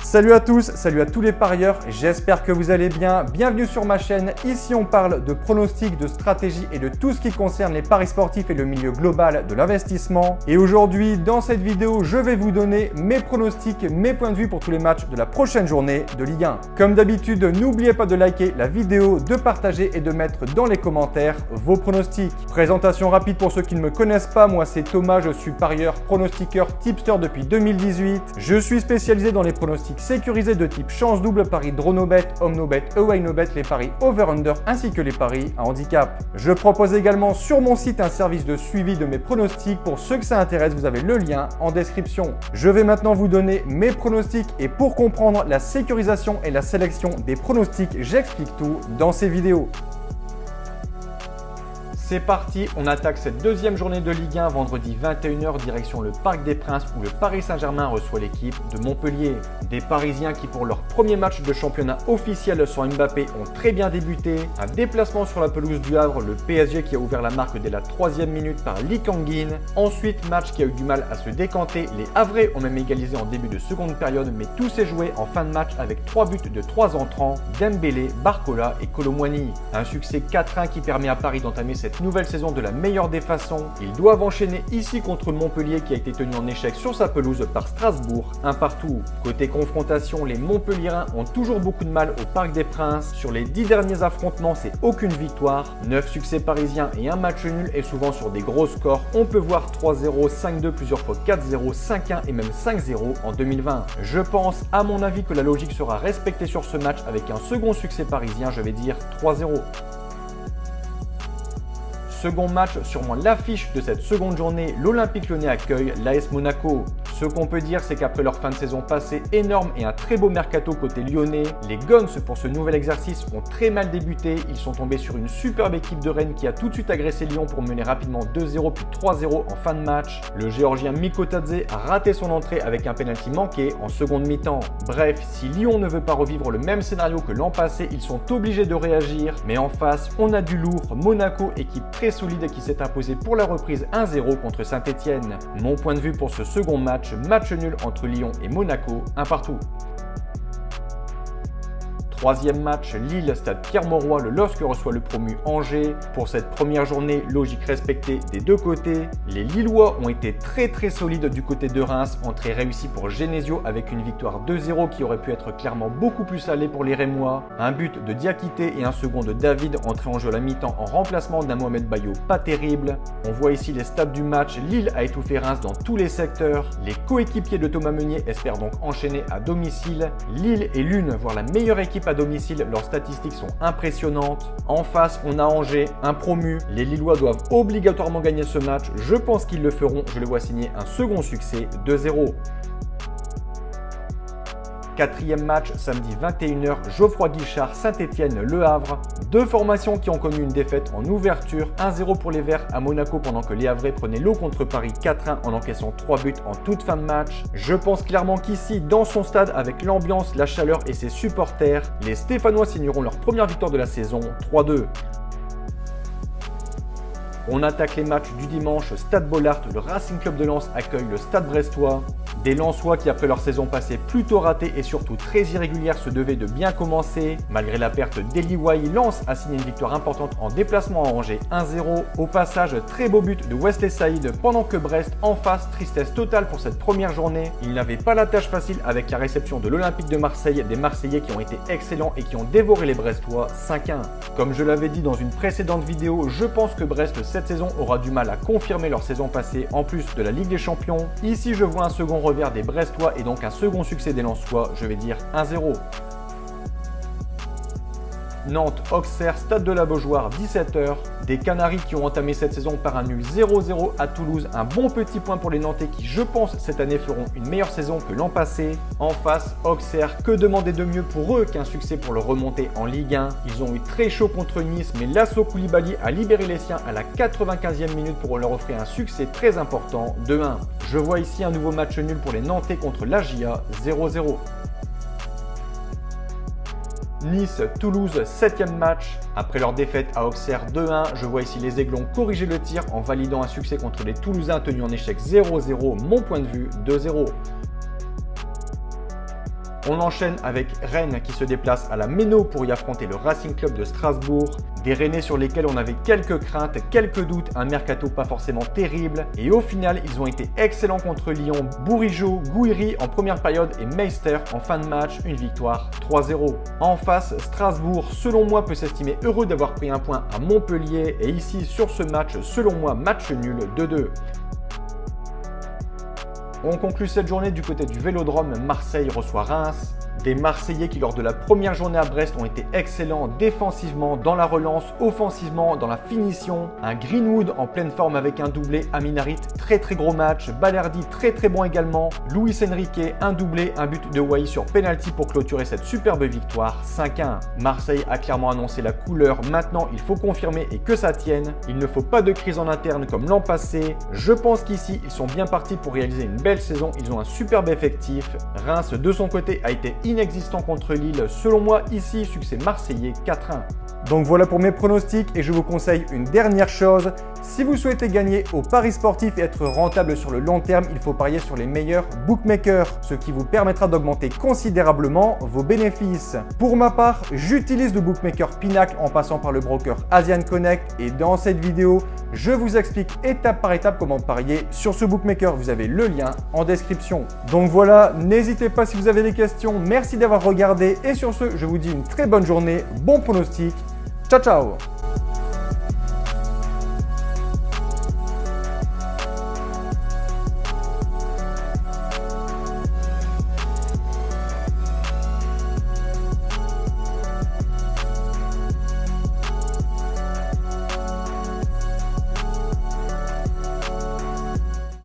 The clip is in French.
Salut à tous, salut à tous les parieurs, j'espère que vous allez bien. Bienvenue sur ma chaîne, ici on parle de pronostics, de stratégie et de tout ce qui concerne les paris sportifs et le milieu global de l'investissement. Et aujourd'hui, dans cette vidéo, je vais vous donner mes pronostics, mes points de vue pour tous les matchs de la prochaine journée de Ligue 1. Comme d'habitude, n'oubliez pas de liker la vidéo, de partager et de mettre dans les commentaires vos pronostics. Présentation rapide pour ceux qui ne me connaissent pas, moi c'est Thomas, je suis parieur, pronostiqueur, tipster depuis 2018. Je suis spécialisé dans les pronostics sécurisés de type chance double, paris draw no bet, home no bet, away no bet, les paris over-under ainsi que les paris à handicap. Je propose également sur mon site un service de suivi de mes pronostics. Pour ceux que ça intéresse, vous avez le lien en description. Je vais maintenant vous donner mes pronostics et pour comprendre la sécurisation et la sélection des pronostics, j'explique tout dans ces vidéos. C'est parti, on attaque cette deuxième journée de Ligue 1, vendredi 21h, direction le Parc des Princes où le Paris Saint-Germain reçoit l'équipe de Montpellier. Des Parisiens qui pour leur premier match de championnat officiel sans Mbappé ont très bien débuté. Un déplacement sur la pelouse du Havre, le PSG qui a ouvert la marque dès la 3e minute par Lee Kang-in. Ensuite, match qui a eu du mal à se décanter, les Havrais ont même égalisé en début de seconde période, mais tout s'est joué en fin de match avec 3 buts de 3 entrants, Dembélé, Barcola et Kolo Muani. Un succès 4-1 qui permet à Paris d'entamer cette nouvelle saison de la meilleure des façons. Ils doivent enchaîner ici contre Montpellier qui a été tenu en échec sur sa pelouse par Strasbourg, un partout. Côté confrontation, les Montpelliérains ont toujours beaucoup de mal au Parc des Princes. Sur les 10 derniers affrontements, c'est aucune victoire. 9 succès parisiens et un match nul et souvent sur des gros scores. On peut voir 3-0, 5-2, plusieurs fois 4-0, 5-1 et même 5-0 en 2020. Je pense, à mon avis, que la logique sera respectée sur ce match avec un second succès parisien, je vais dire 3-0. Second match, sûrement l'affiche de cette seconde journée, l'Olympique Lyonnais accueille l'AS Monaco. Ce qu'on peut dire, c'est qu'après leur fin de saison passée énorme et un très beau mercato côté lyonnais, les Guns pour ce nouvel exercice ont très mal débuté. Ils sont tombés sur une superbe équipe de Rennes qui a tout de suite agressé Lyon pour mener rapidement 2-0 puis 3-0 en fin de match. Le géorgien Miko Tadze a raté son entrée avec un penalty manqué en seconde mi-temps. Bref, si Lyon ne veut pas revivre le même scénario que l'an passé, ils sont obligés de réagir. Mais en face, on a du lourd. Monaco, équipe très solide qui s'est imposée pour la reprise 1-0 contre Saint-Etienne. Mon point de vue pour ce second match, match nul entre Lyon et Monaco, un partout. Troisième match, Lille, stade Pierre-Mauroy, le LOSC reçoit le promu Angers. Pour cette première journée, logique respectée des deux côtés. Les Lillois ont été très solides du côté de Reims, entrée réussie pour Genesio avec une victoire 2-0 qui aurait pu être clairement beaucoup plus salée pour les Rémois. Un but de Diakité et un second de David, entré en jeu à la mi-temps en remplacement d'un Mohamed Bayo pas terrible. On voit ici les stats du match, Lille a étouffé Reims dans tous les secteurs. Les coéquipiers de Thomas Meunier espèrent donc enchaîner à domicile. Lille est l'une, voire la meilleure équipe à domicile, leurs statistiques sont impressionnantes. En face, on a Angers, un promu. Les Lillois doivent obligatoirement gagner ce match. Je pense qu'ils le feront. Je le vois signer un second succès 2-0. Quatrième match, samedi 21h, Geoffroy Guichard, Saint-Etienne, Le Havre. Deux formations qui ont connu une défaite en ouverture, 1-0 pour les Verts à Monaco pendant que les Havrais prenaient l'eau contre Paris 4-1 en encaissant 3 buts en toute fin de match. Je pense clairement qu'ici, dans son stade, avec l'ambiance, la chaleur et ses supporters, les Stéphanois signeront leur première victoire de la saison, 3-2. On attaque les matchs du dimanche, Stade Bollaert, le Racing Club de Lens accueille le Stade Brestois. Des Lensois qui après leur saison passée plutôt ratée et surtout très irrégulière se devaient de bien commencer. Malgré la perte d'Eli Wahi, Lens a signé une victoire importante en déplacement à Angers 1-0. Au passage, très beau but de Wesley Saïd pendant que Brest en face, tristesse totale pour cette première journée. Ils n'avaient pas la tâche facile avec la réception de l'Olympique de Marseille, des Marseillais qui ont été excellents et qui ont dévoré les Brestois 5-1. Comme je l'avais dit dans une précédente vidéo, je pense que Brest cette saison aura du mal à confirmer leur saison passée en plus de la Ligue des Champions. Ici je vois un second revers des Brestois et donc un second succès des Lensois, je vais dire 1-0. Nantes, Auxerre, Stade de la Beaujoire, 17h. Des Canaries qui ont entamé cette saison par un nul 0-0 à Toulouse. Un bon petit point pour les Nantais qui, je pense, cette année feront une meilleure saison que l'an passé. En face, Auxerre, que demander de mieux pour eux qu'un succès pour le remonter en Ligue 1. Ils ont eu très chaud contre Nice, mais Lasso Koulibaly a libéré les siens à la 95e minute pour leur offrir un succès très important, 2-1. Je vois ici un nouveau match nul pour les Nantais contre l'AGIA, 0-0. Nice, Toulouse, 7e match. Après leur défaite à Auxerre 2-1, je vois ici les Aiglons corriger le tir en validant un succès contre les Toulousains tenus en échec 0-0. Mon point de vue, 2-0. On enchaîne avec Rennes qui se déplace à la Méno pour y affronter le Racing Club de Strasbourg. Des Rennais sur lesquels on avait quelques craintes, quelques doutes, un mercato pas forcément terrible. Et au final, ils ont été excellents contre Lyon. Bourigeaud, Gouiri en première période et Meister en fin de match, une victoire 3-0. En face, Strasbourg, selon moi, peut s'estimer heureux d'avoir pris un point à Montpellier. Et ici, sur ce match, selon moi, match nul 2-2. On conclut cette journée du côté du Vélodrome. Marseille reçoit Reims. Des Marseillais qui, lors de la première journée à Brest, ont été excellents défensivement, dans la relance, offensivement, dans la finition. Un Greenwood en pleine forme avec un doublé. Amin Harit, très gros match. Balerdi, très bon également. Luis Enrique, un doublé, un but de Wai sur penalty pour clôturer cette superbe victoire 5-1. Marseille a clairement annoncé la couleur. Maintenant, il faut confirmer et que ça tienne. Il ne faut pas de crise en interne comme l'an passé. Je pense qu'ici, ils sont bien partis pour réaliser une belle saison. Ils ont un superbe effectif. Reims, de son côté, a été inexistant contre Lille. Selon moi, ici, succès marseillais 4-1. Donc voilà pour mes pronostics et je vous conseille une dernière chose. Si vous souhaitez gagner au paris sportif et être rentable sur le long terme, il faut parier sur les meilleurs bookmakers, ce qui vous permettra d'augmenter considérablement vos bénéfices. Pour ma part, j'utilise le bookmaker Pinacle en passant par le broker Asian Connect et dans cette vidéo, je vous explique étape par étape comment parier sur ce bookmaker. Vous avez le lien en description. Donc voilà, n'hésitez pas si vous avez des questions. Merci d'avoir regardé et sur ce, je vous dis une très bonne journée, bon pronostic. Ciao ciao!